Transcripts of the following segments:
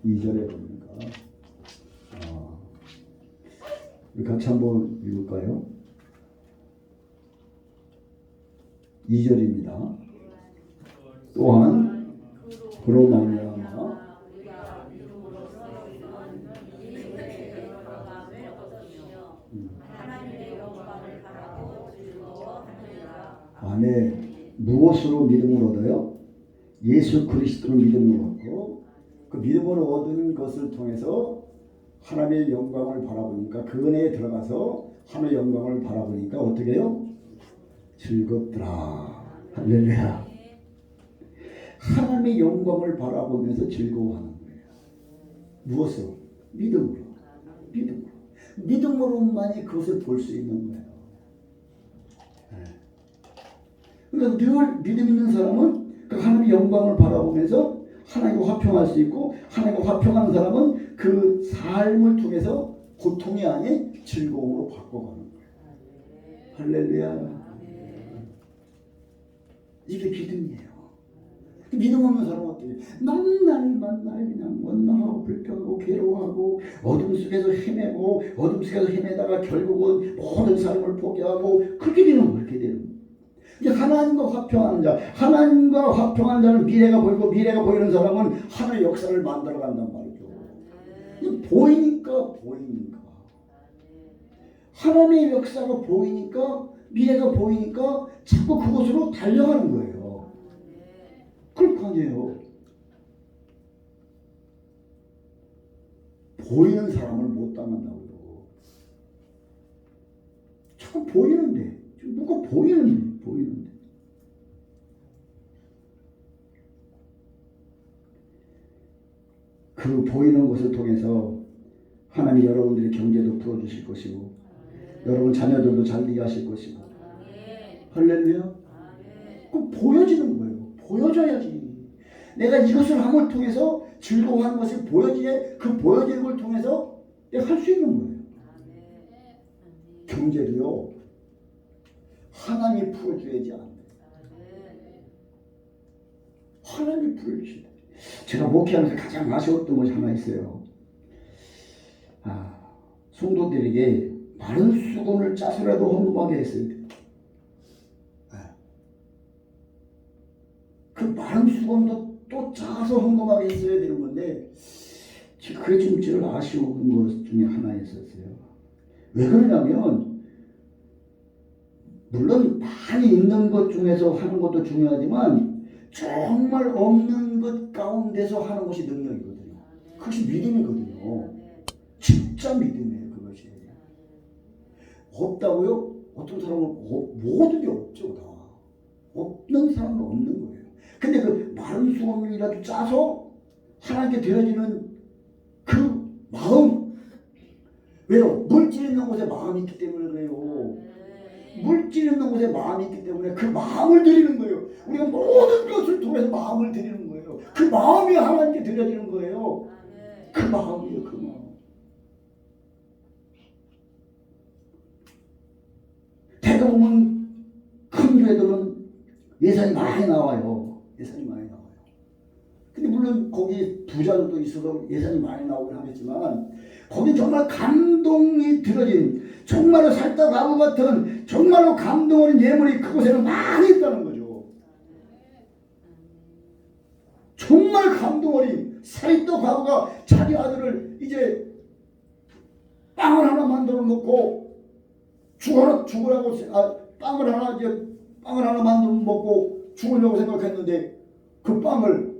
2절에 보니까 우리 같이 한번 읽을까요? 2절입니다. 또한 그로 말미암아 안에 무엇으로 믿음을 얻어요? 예수 그리스도를 믿음으로 얻고 그 믿음으로 얻은 것을 통해서 하나님의 영광을 바라보니까 그 은혜에 들어가서 하나님의 영광을 바라보니까 어떻게 해요? 즐겁더라. 할렐루야. 하나님의 영광을 바라보면서 즐거워하는 거예요. 무엇으로? 믿음으로. 믿음으로. 믿음으로만이 그것을 볼 수 있는 거예요. 그러니까 늘 믿음 있는 사람은 그 하나님의 영광을 바라보면서 하나님과 화평할 수 있고, 하나님과 화평하는 사람은 그 삶을 통해서 고통이 아닌 즐거움으로 바꿔가는 거예요. 할렐루야. 이게 믿음이에요. 믿음 없는 사람은 어떻게 해요? 맨날 그냥 원망하고 불평하고 괴로워하고 어둠 속에서 헤매고 어둠 속에서 헤매다가 결국은 모든 삶을 포기하고 그렇게 되는 거예요. 그렇게 되는 거예요. 이제 하나님과 화평하는 자, 하나님과 화평하는 자는 미래가 보이고 미래가 보이는 사람은 하나의 역사를 만들어 간단 말이죠. 보이니까 하나님의 역사가 보이니까 미래가 보이니까 자꾸 그곳으로 달려가는 거예요. 그럴 거 아니에요. 보이는 사람을 못 당한다고요. 자꾸 보이는데 뭐가 보이는데 그 보이는 것을 통해서 하나님 여러분들의 경제도 풀어주실 것이고 여러분 자녀들도 잘 되게 하실 것이고 할렐루야. 꼭 보여지는 거예요. 보여줘야지. 내가 이것을 함을 통해서 즐거워하는 것을 보여지게 그 보여지는 걸 통해서 내가 할 수 있는 거예요. 경제도요. 하나님이 풀어줘야지 안 돼. 하나님이 풀어주시다. 제가 목회하면서 가장 아쉬웠던 것이 하나 있어요. 성도들에게 마른 수건을 짜서라도 헌금하게 했어야 돼요. 그 마른 수건도 또 짜서 헌금하게 했어야 되는 건데 그게 좀 제일 아쉬운 것 중에 하나였었어요. 왜 그러냐면 물론 많이 있는 것 중에서 하는 것도 중요하지만 정말 없는 것 가운데서 하는 것이 능력이거든요. 그것이 믿음이거든요. 진짜 믿음이에요. 그것이. 없다고요? 어떤 사람은 모든 게 없죠. 다. 없는 사람은 없는 거예요. 근데 그 마른 수건이라도 짜서 하나님께 드려지는 그 마음. 왜요? 물질 있는 곳에 마음이 있기 때문에 그래요. 물질 있는 곳에 마음이 있기 때문에 그 마음을 드리는 거예요. 우리가 모든 것을 통해서 마음을 드리는 거예요. 그 마음이 하나님께 드려지는 거예요. 그 마음이에요. 그 마음. 대부분 큰 교회들은 예산이 많이 나와요. 예산이 많이 나와요. 근데 물론 거기 부자들도 있어서 예산이 많이 나오긴 하겠지만 거기 정말 감동이 들어진 정말로 살다 가구 같은 정말로 감동 어린 예물이 그곳에는 많이 있다는 거죠. 정말 감동 어린 살다 가구가 자기 아들을 이제 빵을 하나 만들어 놓고 죽으라고 빵을 하나 만들어 먹고 죽으려고 생각했는데 그 빵을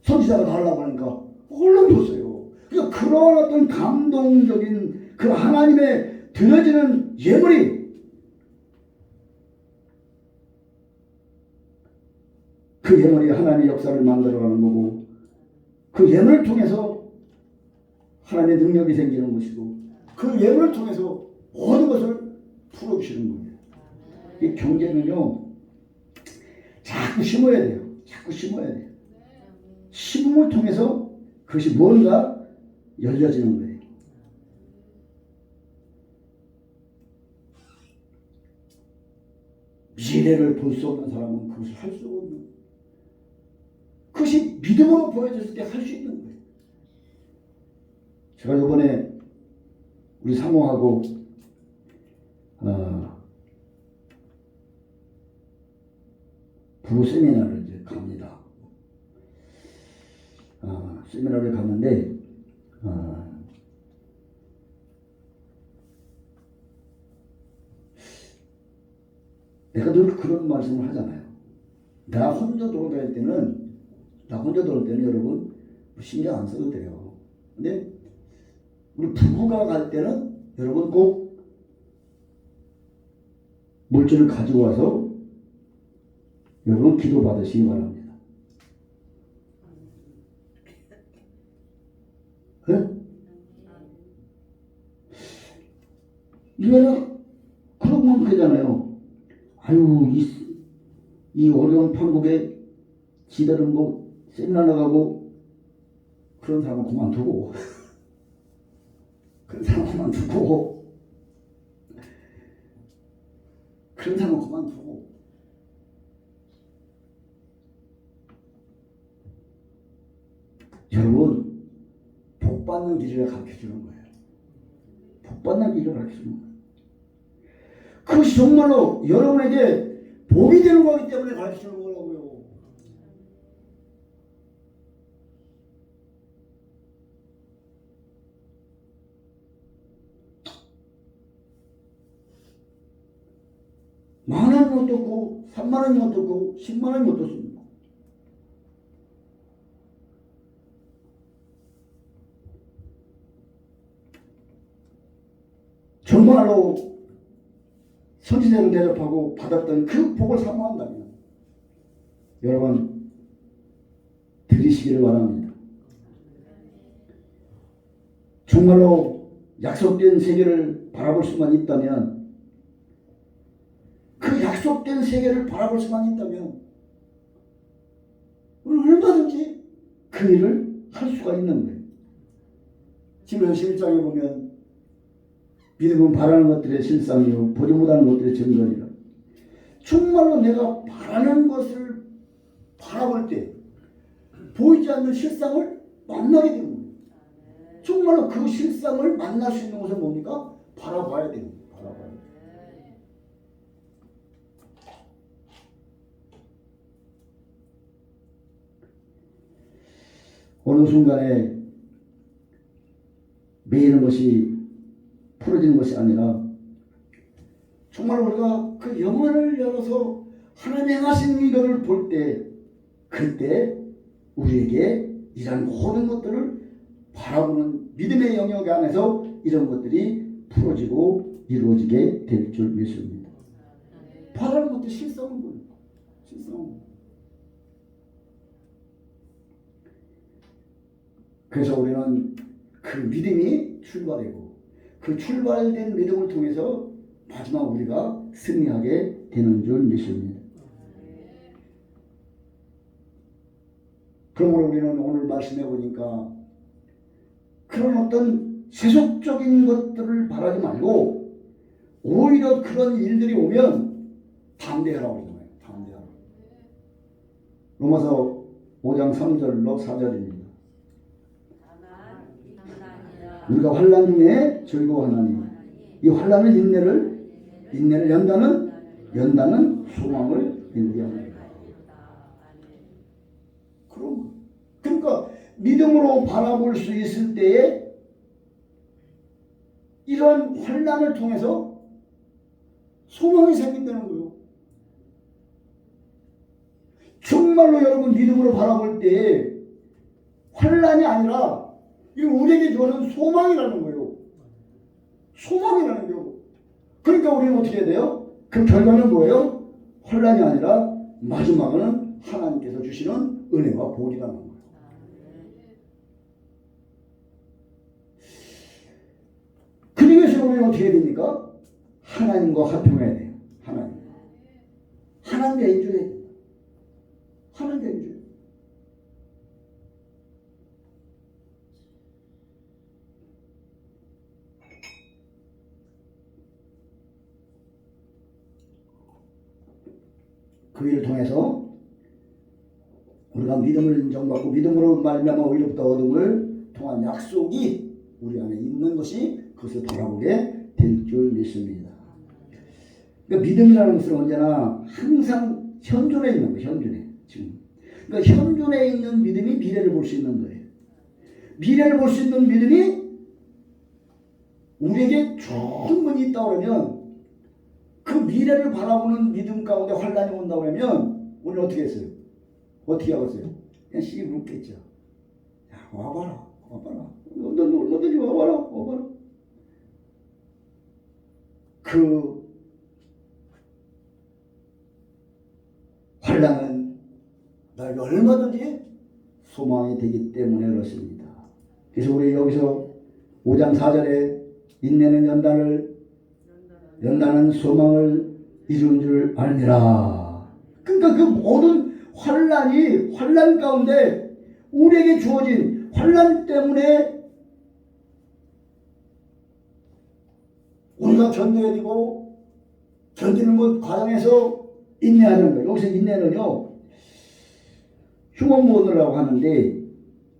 선지자가 달라고 하니까 얼른 줬어요. 그러니까 그런 어떤 감동적인 그 하나님의 드려지는 예물이 그 예물이 하나님의 역사를 만들어가는 거고 그 예물을 통해서 하나님의 능력이 생기는 것이고 그 예물을 통해서 모든 것을 풀어주시는 거예요. 이 경제는요 자꾸 심어야 돼요. 자꾸 심어야 돼요. 심음을 통해서 그것이 뭔가 열려지는 거예요. 미래를 볼 수 없는 사람은 그것을 할 수가 없는 거예요. 그것이 믿음으로 보여졌을 때 할 수 있는 거예요. 제가 이번에 우리 사모하고 부부 세미나를 이제 갑니다. 세미나를 갔는데 내가 늘 그런 말씀을 하잖아요. 나 혼자 돌아다닐 때는 여러분 신경 안 써도 돼요. 근데 우리 부부가 갈 때는 여러분 꼭 물질을 가지고 와서 여러분 기도 받으시기 바랍니다. 네? 이거는 그런 건 그잖아요. 아유 이 어려운 판국에 지다른 거 세미나 나가고 그런 사람은 그만두고 그런 사람은 그만두고 여러분 복 받는 길을 가르쳐주는 거예요. 복 받는 길을 가르쳐주는 거예요. 그것이 정말로 여러분에게 복이 되는 거기 때문에 가르치는 거라고요. 만원이 어떻고 3만원이 어떻고 10만원이 어떻습니까? 정말로 선지자를 대접하고 받았던 그 복을 사모한다면 여러분 드리시기를 바랍니다. 정말로 약속된 세계를 바라볼 수만 있다면 그 약속된 세계를 바라볼 수만 있다면 우리는 얼마든지 그 일을 할 수가 있는 거예요. 지금 11장에 보면 믿음은 바라는 것들의 실상이요 보지 못하는 것들의 증거니라. 정말로 내가 바라는 것을 바라볼 때 보이지 않는 실상을 만나게 되는 거예요. 정말로 그 실상을 만날 수 있는 것은 뭡니까? 바라봐야 돼요. 바라봐야 돼요. 어느 순간에 매이는 것이 풀어지는 것이 아니라 정말 우리가 그 영혼을 열어서 하나님 행하신 일을 볼 때 그때 우리에게 이런 모든 것들을 바라보는 믿음의 영역 안에서 이런 것들이 풀어지고 이루어지게 될 줄 믿습니다. 바라는 것도 실성은 뭐예요? 실성은. 그래서 우리는 그 믿음이 출발이고 그 출발된 믿음을 통해서 마지막 우리가 승리하게 되는 줄 믿습니다. 그러므로 우리는 오늘 말씀해 보니까 그런 어떤 세속적인 것들을 바라지 말고 오히려 그런 일들이 오면 담대하라고 그러잖아요. 담대하라. 로마서 5장 3절로 4절입니다. 우리가 환난 중에 즐거워하나니 이 환난은 인내를 연다는 소망을 의미합니다. 그러니까 믿음으로 바라볼 수 있을 때에 이런 환난을 통해서 소망이 생긴다는 거예요. 정말로 여러분 믿음으로 바라볼 때에 환난이 아니라 이건 우리에게 주어진 소망이라는 거예요. 소망이라는 거예요. 그러니까 우리는 어떻게 해야 돼요? 그 결과는 뭐예요? 혼란이 아니라 마지막은 하나님께서 주시는 은혜와 복이라는 거예요. 그러기 위해서 우리는 어떻게 해야 됩니까? 하나님과 화평해야 돼요. 하나님과 인주해야 돼요. 하나님과 인주해야 돼요. 그 일을 통해서 우리가 내가 믿음을 인정받고 믿음으로 말미암아 의롭다 얻음을 통한 약속이 우리 안에 있는 것이 그것을 바라보게 될 줄 믿습니다. 그러니까 믿음이라는 것은 언제나 항상 현존에 있는 거예요. 현존에. 지금. 그러니까 현존에 있는 믿음이 미래를 볼 수 있는 거예요. 미래를 볼 수 있는 믿음이 우리에게 충분히 있다 그러면 그 미래를 바라보는 믿음 가운데 환란이 온다 그러면 우리는 어떻게 했어요? 어떻게 하겠어요? 그냥 씩 묻겠죠. 야, 와봐라. 얼마든지 와봐라. 그 환란은 나에게 얼마든지 소망이 되기 때문에 그렇습니다. 그래서 우리 여기서 5장 4절에 인내는 연단은 소망을 이루는 줄 알미라. 그러니까 그 모든 환란 가운데 우리에게 주어진 환란 때문에 우리가 견뎌야 되고 견디는 것 과정에서 인내하는 거예요. 여기서 인내는요 휴먼모드라고 하는데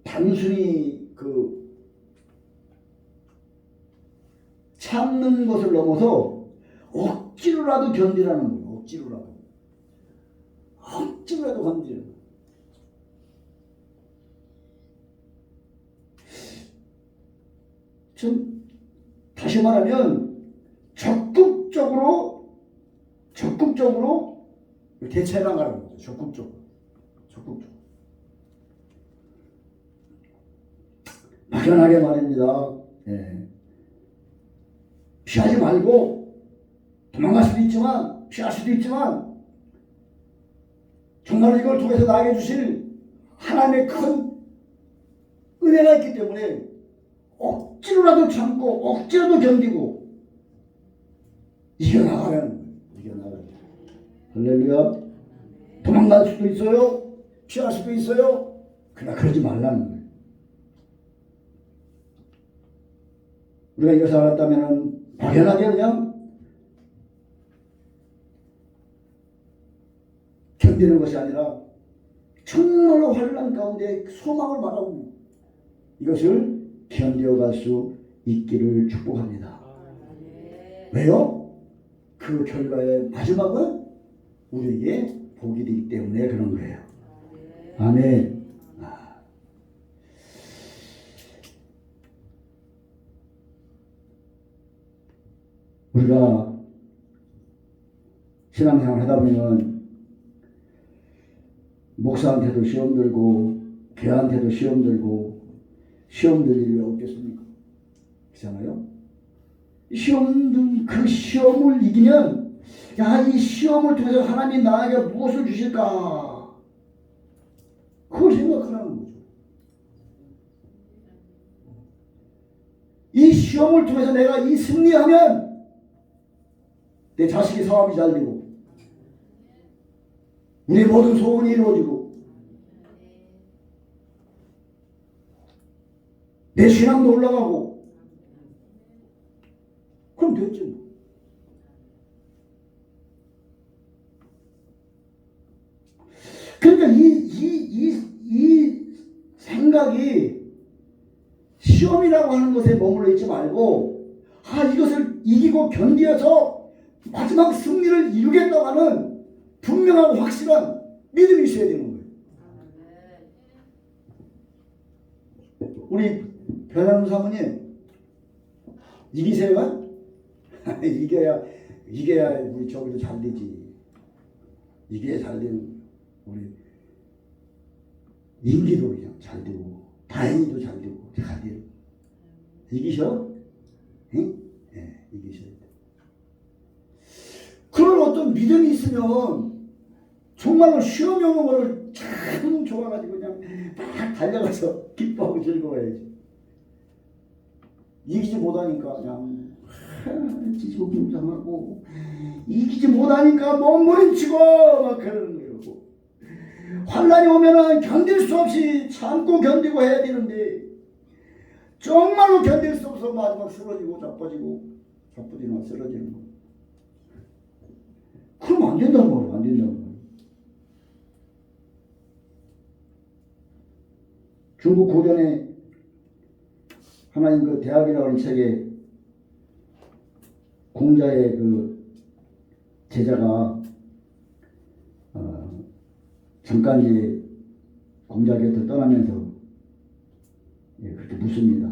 단순히 그 참는 것을 넘어서 억지로라도 견디라는 거예요. 억지로라도 견디는 거예요. 좀 다시 말하면 적극적으로 대처해 나가는 거죠. 적극적으로. 막연하게 말입니다. 예. 피하지 말고 도망갈 수도 있지만 피할 수도 있지만 정말 이걸 통해서 나에게 주실 하나님의 큰 은혜가 있기 때문에 억지로라도 참고 억지로도 견디고 이겨나가는 할렐루야. 도망갈 수도 있어요. 피할 수도 있어요. 그러나 그러지 말라는 거예요. 우리가 이것을 알았다면 막연하게 그냥 견디는 것이 아니라 정말로 환난 가운데 소망을 바라보고 이것을 견뎌갈 수 있기를 축복합니다. 왜요? 그 결과의 마지막은 우리에게 복이 되기 때문에 그런 거예요. 아멘. 우리가 신앙생활 하다 보면 목사한테도 시험 들고 교회한테도 시험 들고 시험 들 일이 없겠습니까? 그렇잖아요? 그 시험을 이기면 이 시험을 통해서 하나님이 나에게 무엇을 주실까? 그걸 생각하라는 거죠. 이 시험을 통해서 내가 이 승리하면 내 자식이 사업이 잘 되고 우리 모든 소원이 이루어지고 내 신앙도 올라가고 그럼 됐죠. 그러니까 이 생각이 시험이라고 하는 것에 머물러 있지 말고 이것을 이기고 견디어서 마지막 승리를 이루겠다고 하는 분명하고 확실한 믿음이 있어야 되는 거예요. 우리 변함 사모님 이기세요? 이겨야 우리 저기도 잘 되지. 이겨야 잘 되는 우리 임기도 그냥 잘 되고 다행히도 잘 되고 잘 돼요. 이기셔? 응? 네, 이기셔야 돼. 그런 어떤 믿음이 있으면 정말로 시험이 오는 거를 참 좋아가지고 그냥 막 달려가서 기뻐하고 즐거워야지. 이기지 못하니까 그냥 지지고 빙장하고 이기지 못하니까 몸부림치고 막 그러는 거예요. 환란이 오면은 견딜 수 없이 참고 견디고 해야 되는데 정말로 견딜 수 없어 마지막 쓰러지고 자빠지고 쓰러지는 거. 그럼 안 된다는 거예요. 중국 고전에 하나님 그 대학이라고 하는 책에 공자의 그 제자가 잠깐 이제 공자 곁을 떠나면서 그렇게 묻습니다.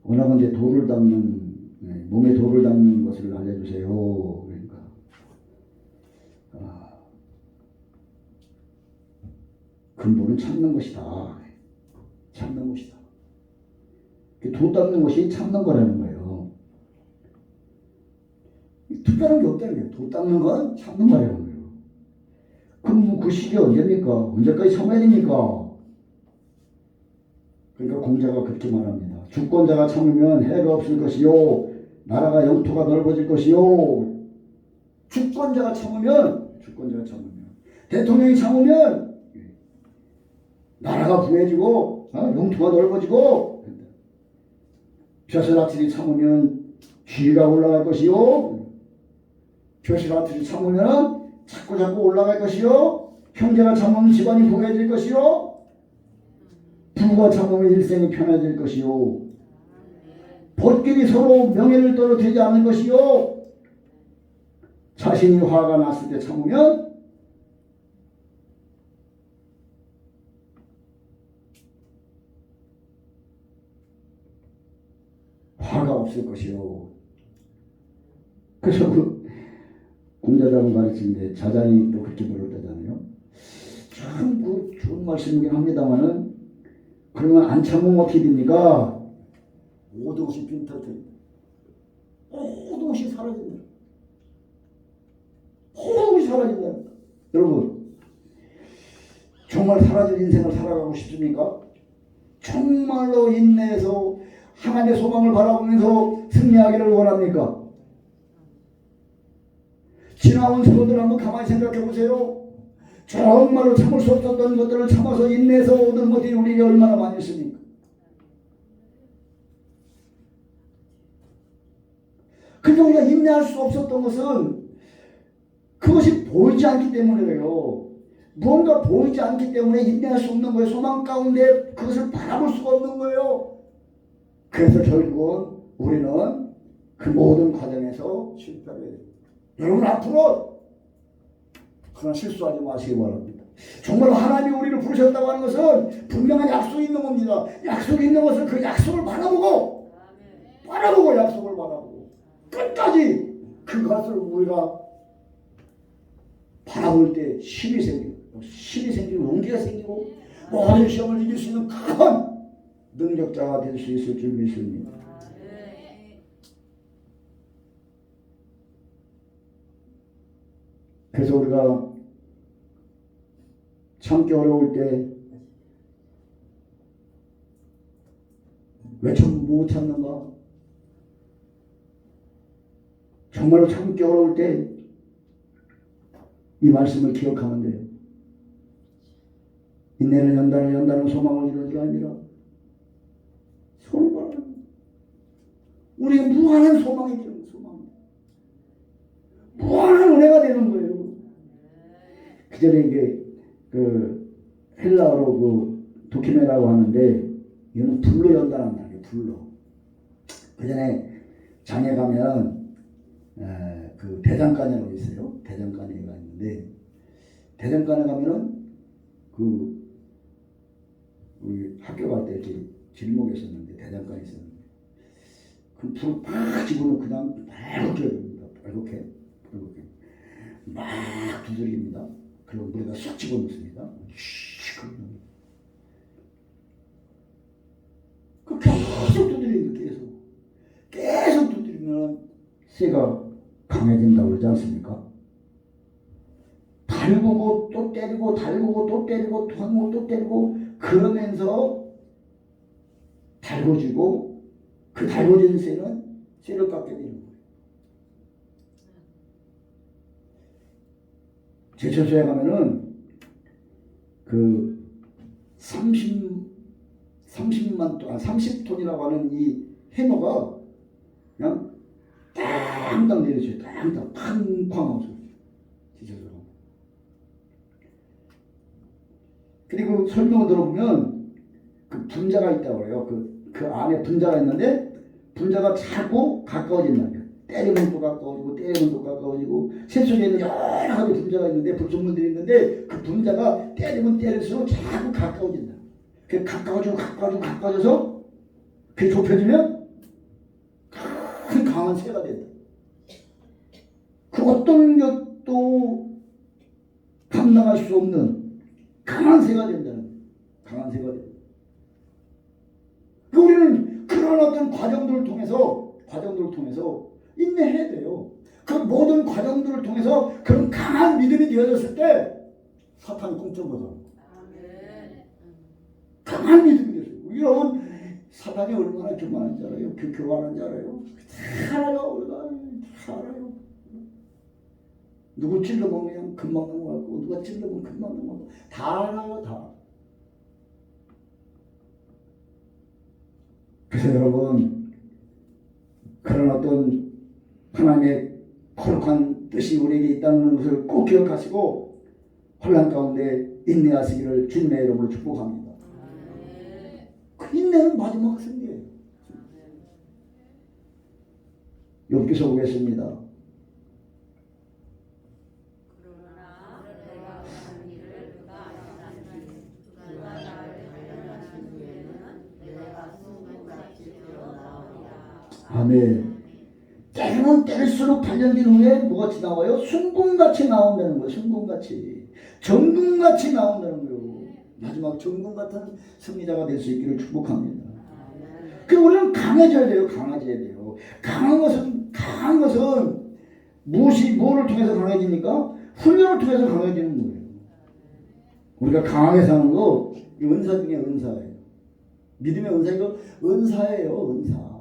원하건대 돌을 닦는 몸에 돌을 닦는 것을 알려주세요. 그러니까 근본은 참는 것이다. 참는 것이다. 도 닦는 것이 참는 거라는 거예요. 특별한 게 없다는 거예요. 도 닦는 건 참는 거라는 거예요. 그럼 그 시기 언제입니까? 언제까지 참아야 됩니까? 그러니까 공자가 그렇게 말합니다. 주권자가 참으면 해가 없을 것이요 나라가 영토가 넓어질 것이요. 주권자가 참으면 대통령이 참으면 나라가 부해지고 영토가 넓어지고, 벼슬아틀이 참으면 지위가 올라갈 것이요 벼슬아틀이 참으면 자꾸 올라갈 것이요 형제가 참으면 집안이 부해질 것이요 부부가 참으면 일생이 편해질 것이요 벗끼리 서로 명예를 떨어뜨리지 않는 것이요 자신이 화가 났을 때 참으면 화가 없을 것이요. 그래서 그 공자장을 가르치는데 자장이 또 그렇게 물었다잖아요. 참 좋은 말씀이긴 합니다만은 그러면 안 참으면 어떻게 됩니까? 모든 것이 빈털터립니다. 모든 것이 사라진다. 모든 것이 사라진다. 여러분 정말 사라질 인생을 살아가고 싶습니까? 정말로 인내해서 하나님의 소망을 바라보면서 승리하기를 원합니까? 지나온 세월들 한번 가만히 생각해 보세요. 정말로 참을 수 없었던 것들을 참아서 인내해서 얻은 것들이 우리에게 얼마나 많이 있습니까? 근데 우리가 인내할 수 없었던 것은 그것이 보이지 않기 때문에 그래요. 무언가 보이지 않기 때문에 인내할 수 없는 거예요. 소망 가운데 그것을 바라볼 수가 없는 거예요. 그래서 결국은 우리는 그 모든 과정에서 실패하게 됩니다. 여러분 앞으로 그러나 실수하지 마시기 바랍니다. 정말 하나님이 우리를 부르셨다고 하는 것은 분명한 약속이 있는 겁니다. 약속이 있는 것은 그 약속을 바라보고 약속을 바라보고 끝까지 그것을 우리가 바라볼 때 힘이 생기고 용기가 생기고 모든 시험을 이길 수 있는 큰 능력자가 될 수 있을 줄 믿습니다. 그래서 우리가 참기 어려울 때 왜 못 참는가? 정말로 참기 어려울 때 이 말씀을 기억하면 돼요. 인내는 연단은 소망을 이루는 게 아니라 소망을 우리의 무한한 소망이 되는 소망, 무한한 은혜가 되는 거예요. 그 전에 이게 그 헬라어로 그 도키메라고 하는데 이거는 불로 연단한다는 게 불로. 그 전에 장에 가면 그 대장간이라고 있어요. 대장간이가 있는데 대장간에 가면은 우리 학교 갈 때 이렇게 길목에 있었는데 대장간이 있었는데 그 불 팍 집어넣고 그냥 빨갛게 막 두드립니다. 그리고 물에다 쏙 집어넣습니다. 그 계속 두드립니다. 계속 두드리면 쇠가 강해진다고 그러지 않습니까? 달구고 또 때리고 달구고 또 때리고 달구고 또 때리고 그러면서 달궈지고 그 달궈진 쇠는 쇠를 깎게 되는 거예요. 제철소에 가면은 그 30톤이라고 하는 이 해머가 그냥 땅땅 내려져요. 땅땅 쾅쾅 하면서 제철소. 그리고 설명을 들어보면 그 분자가 있다고 그래요. 그 안에 분자가 있는데 분자가 자꾸 가까워진다는 거예요. 때리면 또 가까워지고 때리면 또 가까워지고 새 속에는 여러 가지 분자가 있는데 불순물들이 있는데 그 분자가 때리면 때릴수록 자꾸 가까워진다. 그 가까워져서 그 좁혀지면 큰 강한 새가 된다. 그 어떤 것도 감당할 수 없는 강한 새가 된다는 거예요. 강한 새가 된다. 우리는 그런 어떤 과정들을 통해서 인내해야 돼요. 그 모든 과정들을 통해서 그런 강한 믿음이 되어졌을 때 사탄이 꿈쩍거려. 강한 믿음이 되어요. 여러분 사탄이 얼마나 교만한 줄 알아요? 교만한 줄 알아요? 다 알아요. 누구 찔러보면 금방 넘어가고 누가 찔러보면 금방 넘어가고 다 알아요. 다. 그래서 여러분 그런 어떤 하나님의 거룩한 뜻이 우리에게 있다는 것을 꼭 기억하시고 혼란 가운데 인내하시기를 주님의 이름으로 축복합니다. 그 인내는 마지막 승리예요. 욥기서 보겠습니다. 아멘. 때리면 때릴수록 단련된 후에 뭐같이 나와요? 순금같이 나온다는 거예요. 순금같이. 정금같이 나온다는 거예요. 마지막 정금 같은 승리자가 될 수 있기를 축복합니다. 그리고 우리는 강해져야 돼요. 강해져야 돼요. 강한 것은 뭐를 통해서 강해집니까? 훈련을 통해서 강해지는 거예요. 우리가 강하게 사는 거 은사 중에 은사예요. 믿음의 은사 이거 은사예요. 은사예요.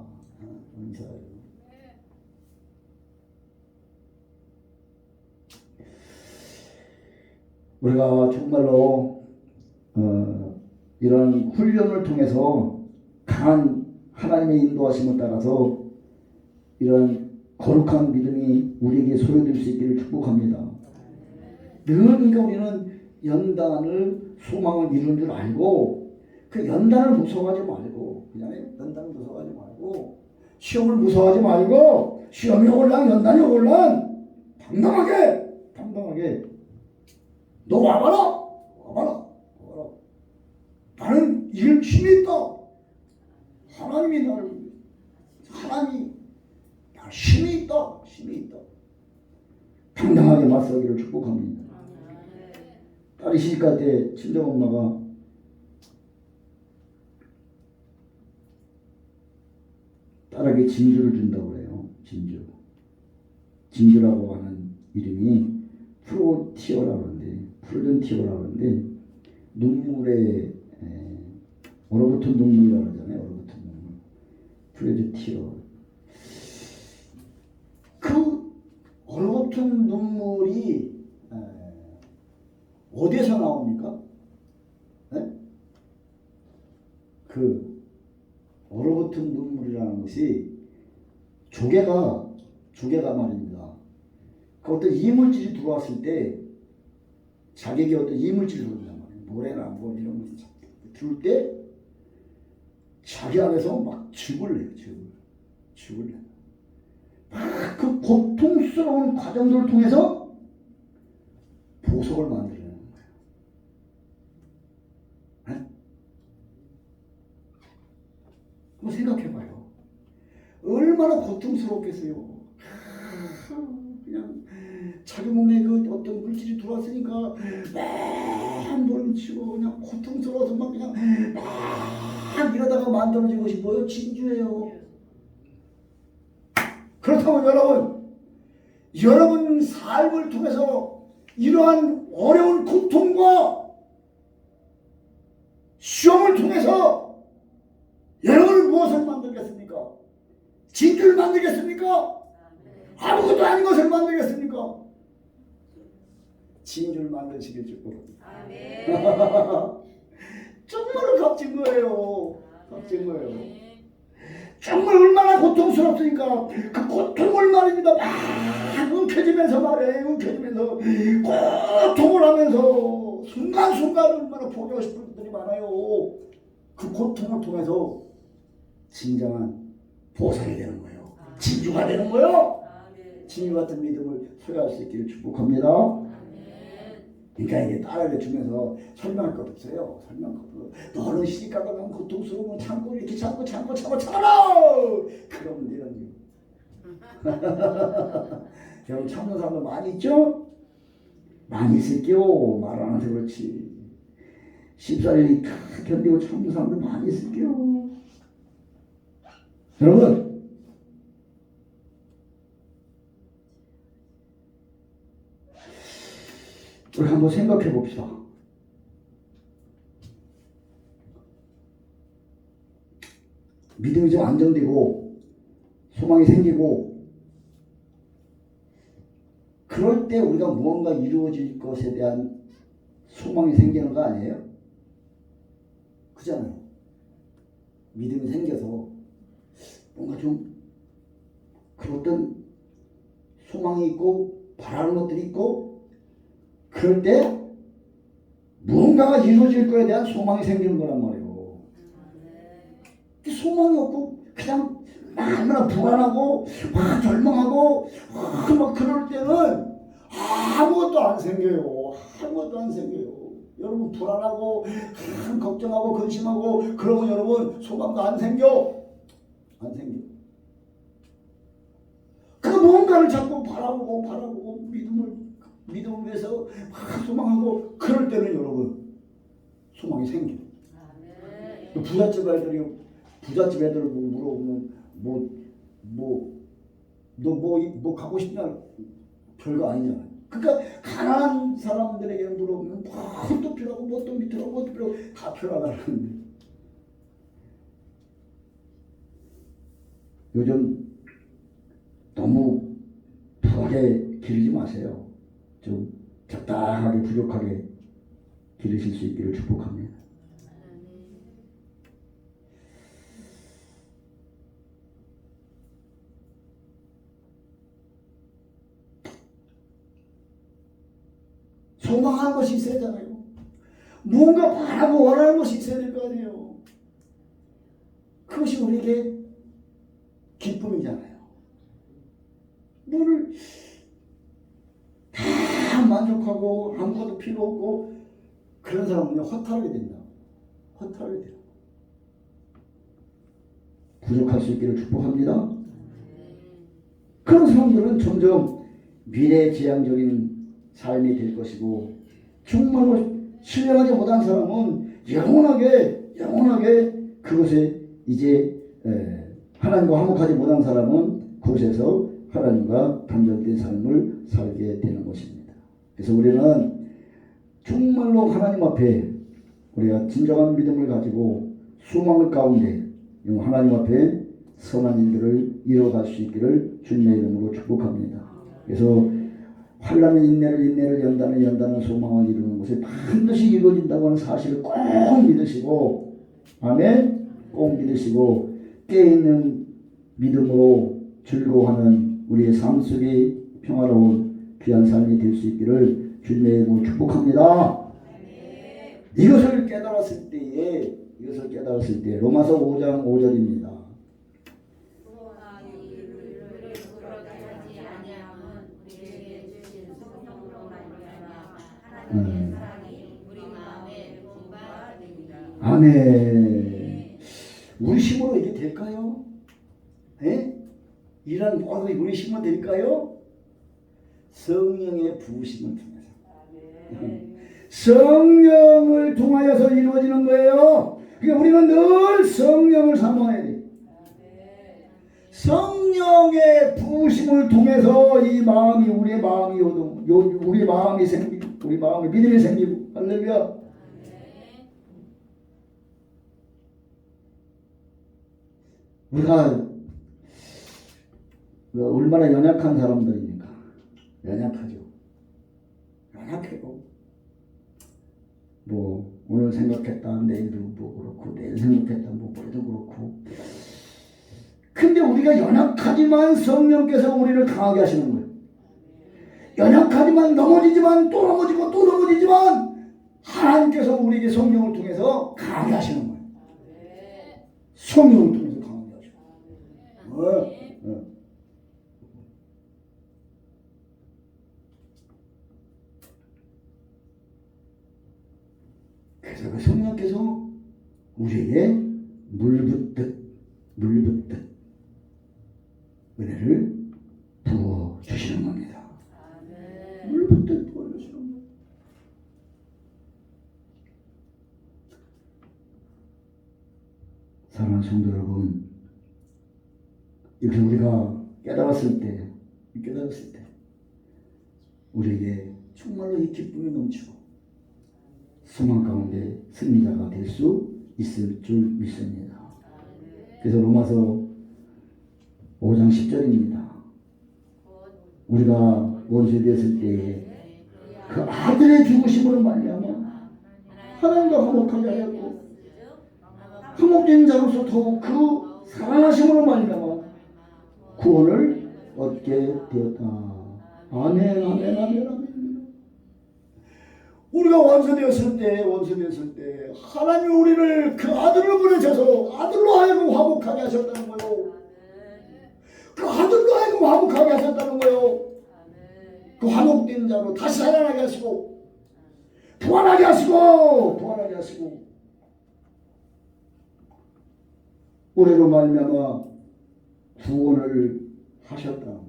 우리가 정말로 이런 훈련을 통해서 강한 하나님의 인도하심을 따라서 이런 거룩한 믿음이 우리에게 소유될 수 있기를 축복합니다. 늘 그러니까 우리는 연단을 소망을 이루는 줄 알고 그 연단을 무서워하지 말고 그냥 연단을 무서워하지 말고 시험을 무서워하지 말고 시험이 올랑 연단이 올랑 당당하게 너 와봐라. 나는 이길 힘이 있다. 하나님이 나를 힘이 있다. 당당하게 맞서기를 축복합니다. 딸이 시집갈 때 친정엄마가 딸에게 진주를 준다고 그래요. 진주라고 하는 이름이 프로티어라고 하는데 눈물에 얼어붙은 눈물이라고 하잖아요. 얼어붙은 눈물. 프로티어. 그 얼어붙은 눈물이 어디에서 나옵니까? 네? 그 얼어붙은 눈물이라는 것이 조개가 말입니다. 그 어떤 이물질이 들어왔을 때 자기에게 어떤 이물질이 들어온단 말이에요. 모래나 뭐 이런 것이 들어올 때 자기 안에서 막 죽을래요. 막 그 고통스러운 과정들을 통해서 보석을 만들어내는 거예요. 네? 한번 생각해봐요. 얼마나 고통스럽겠어요. 그냥 자기 몸에 그 어떤 물질이 들어왔으니까 막 몰음치고 그냥 고통스러워서 막 그냥 막 이러다가 만들어진 것이 뭐예요? 진주예요. 그렇다면 여러분 삶을 통해서 이러한 어려운 고통과 시험을 통해서 여러분은 무엇을 만들겠습니까? 진주를 만들겠습니까? 아무것도 아닌 것을 만들겠습니까? 진주를 만드시길 축복합니다. 정말로 값진 거예요. 정말 얼마나 고통스럽습니까? 그 고통을 말입니다. 막 움켜쥐면서 고통을 하면서 순간순간 얼마나 포기하고 싶은 분들이 많아요. 그 고통을 통해서 진정한 보상이 되는 거예요. 진주가 되는 거예요. 진주 같은 믿음을 소유할 수 있기를 축복합니다. 그러니까 이게 딸에게 주면서 설명할 것 없어요. 설명할 것 없어요. 너는 시집가다가 고통스러우면 참고 이렇게 참고 참아라. 그러면 되는 거예요. 여러분 참는 사람도 많이 있죠? 많이 있을게요. 말 안 해서 그렇지. 십살이 다 견디고 참는 사람도 많이 있을게요. 여러분 우리 한번 생각해 봅시다. 믿음이 좀 안정되고 소망이 생기고 그럴 때 우리가 무언가 이루어질 것에 대한 소망이 생기는 거 아니에요? 그잖아요. 믿음이 생겨서 뭔가 좀 그런 소망이 있고 바라는 것들이 있고 그럴 때 무언가가 이루어질 거에 대한 소망이 생기는 거란 말이에요. 소망이 없고 그냥 얼마나 불안하고 막 절망하고 막 그럴 때는 아무것도 안 생겨요. 아무것도 안 생겨요. 여러분 불안하고 걱정하고 근심하고 그러면 여러분 소망도 안 생겨. 안 생겨. 그 무언가를 자꾸 바라보고 믿음을 위해서 막 소망하고 그럴 때는 여러분 소망이 생겨. 부잣집 애들을 물어보면 너 가고 싶냐? 별거 아니잖아요. 그러니까 가난한 사람들에게 물어보면 뭣도 필요하고 뭣도 필요하고 다 필요하다는데 요즘 너무 부하게 기르지 마세요. 좀 적당하게 부족하게 기르실 수 있기를 축복합니다. 소망하는 것이 있어야 하잖아요. 무언가 바라고 원하는 것이 있어야 될 거 아니에요. 그것이 우리에게 기쁨이잖아요. 뭐를 다 만족하고 아무것도 필요 없고 그런 사람은 허탈하게 된다. 허탈하게 돼요. 부족할 수 있기를 축복합니다. 그런 사람들은 점점 미래지향적인 삶이 될 것이고 정말로 신뢰하지 못한 사람은 영원하게 그것에 이제 하나님과 화목하지 못한 사람은 그곳에서 하나님과 단절된 삶을 살게 되는 것입니다. 그래서 우리는 정말로 하나님 앞에 우리가 진정한 믿음을 가지고 소망을 가운데 하나님 앞에 선한 일들을 이뤄갈 수 있기를 주님의 이름으로 축복합니다. 그래서 환난은 인내를 연단은 소망을 이루는 것을 반드시 이루어진다고 하는 사실을 꼭 믿으시고 아멘 꼭 믿으시고 깨어있는 믿음으로 즐거워하는 우리의 삶 속에 평화로운 귀한 삶이 될 수 있기를 주님의 이름으로 축복합니다. 이것을 깨달았을 때에 로마서 5장 5절입니다. 아멘. 우리 힘으로 이게 될까요? 이런 모든 우리 힘으로 될까요? 성령의 부으심을 통해서. 성령을 통하여서 이루어지는 거예요. 그러니까 우리는 늘 성령을 사모해야 돼요. 성령의 부으심을 통해서 우리의 마음이 생기고 우리 마음에 믿음이 생기고 할렐루야. 우리가 얼마나 연약한 사람들입니까? 연약하죠. 연약해요. 오늘 생각했다 내일도 그렇고 내일 생각했다 모레도 그렇고. 근데 우리가 연약하지만 성령께서 우리를 강하게 하시는 거예요. 연약하지만 넘어지지만 또 넘어지지만 하나님께서 우리에게 성령을 통해서 강하게 하시는 거예요. 성령을 통해서 강하게 하시고. 그래서 그 성령께서 우리에게 물붓듯 은혜를 부어 주시는 겁니다. 물붓듯 부어 주시는 겁니다. 사랑하는 성도 여러분, 이렇게 우리가 깨달았을 때 우리에게 정말로 이 기쁨이 넘치고 소망 가운데 승리자가 될 수 있을 줄 믿습니다. 그래서 로마서 5장 10절입니다. 우리가 원수에 되었을 때에 그 아들의 죽으심으로 말미암아 하나님과 화목하게 하였고 화목된 자로서 더욱 그 사랑하심으로 말미암아 구원을 얻게 되었다. 아멘, 아멘, 아멘, 아멘. 우리가 원수되었을 때 하나님이 우리를 그 아들을 보내셔서 아들로 하여금 화목하게 하셨다는 거예요. 그 아들로 하여금 화목하게 하셨다는 거예요. 그 화목된 자로 다시 살아나게 하시고 부활하게 하시고 우리로 말미암아 구원을 하셨다.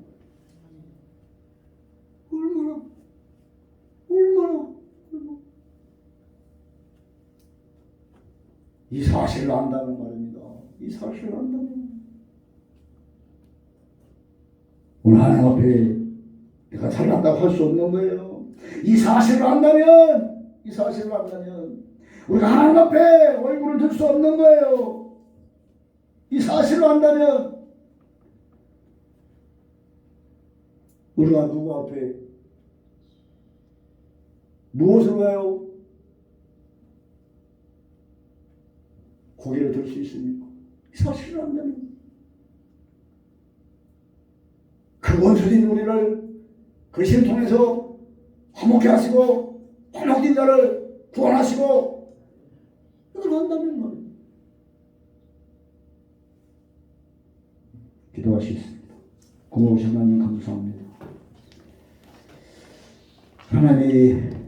얼마나 이 사실을 안다는 말입니다. 이 사실을 안다면 오늘 하나님 앞에 내가 잘났다고 할 수 없는 거예요. 이 사실을 안다면 우리가 하나님 앞에 얼굴을 들 수 없는 거예요. 이 사실을 안다면 우리가 누구 앞에 무엇을 해요? 고개를 들 수 있습니까? 이 사실을 안다면 그 원수된 우리를 그리스도를 통해서 화목케 하시고 화목된 자를 구원하시고 이걸 한다면 말이에요. 기도하시겠습니다. 고마우신 하나님 감사합니다. 하나님